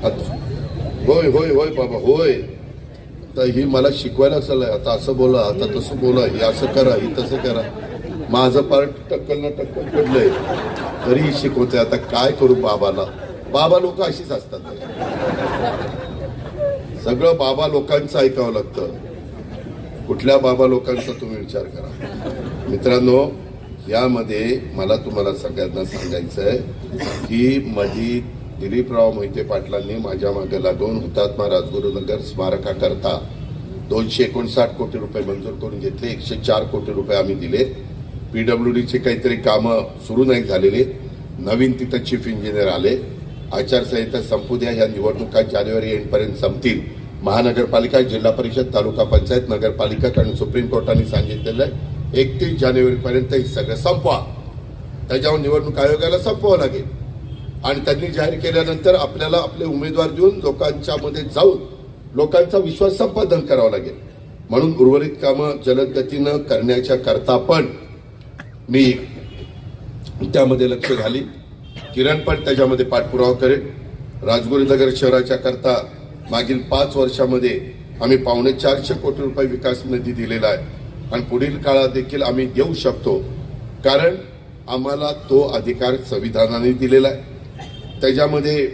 होय होय होय बाबा होय. तर ही मला शिकवायला चाललंय, आता असं बोला, आता तसं बोला, हे असं करा, ही तसं करा. माझं पार्ट टक्कल ना टक्कल पडलंय तरीही शिकवते. आता काय करू बाबाला. बाबा लोक अशीच असतात, सगळं बाबा लोकांचं ऐकावं लागतं. कुठल्या बाबा लोकांचा तुम्ही विचार करा. मित्रांनो, यामध्ये मला तुम्हाला सगळ्यांना सांगायचं आहे की माझी दिलीपराव मोहिते पाटलांनी माझ्या मागे लागून हुतात्मा राजगुरुनगर स्मारकाकरता 259 कोटी रुपये मंजूर करून घेतले. 104 कोटी रुपये आम्ही दिले. पीडब्ल्यूडीचे काहीतरी कामं सुरू नाही झालेले. नवीन तिथं चीफ इंजिनियर आले. आचारसंहिता संपू द्या, ह्या निवडणुका जानेवारी एंडपर्यंत संपतील. महानगरपालिका, जिल्हा परिषद, तालुका पंचायत, नगरपालिका, कारण सुप्रीम कोर्टाने सांगितलेलं आहे 31 जानेवारीपर्यंत हे सगळं संपवा. त्याच्यावर निवडणूक आयोगाला संपवावं लागेल आणि त्यांनी जाहीर केल्यानंतर आपल्याला आपले उमेदवार देऊन लोकांच्या मध्ये जाऊन लोकांचा विश्वास संपादन करावा लागेल. म्हणून उर्वरित कामं जलद गतीनं करण्याच्या करता पण मी त्यामध्ये लक्ष घालीन. किरण पण त्याच्यामध्ये पाठपुरावा करेल. राजगुरुनगर शहराच्या करता मागील 5 वर्षामध्ये आम्ही 450 कोटी रुपये विकास निधी दिलेला आहे आणि पुढील काळात देखील आम्ही देऊ शकतो, कारण आम्हाला तो अधिकार संविधानाने दिलेला आहे. त्याच्यामध्ये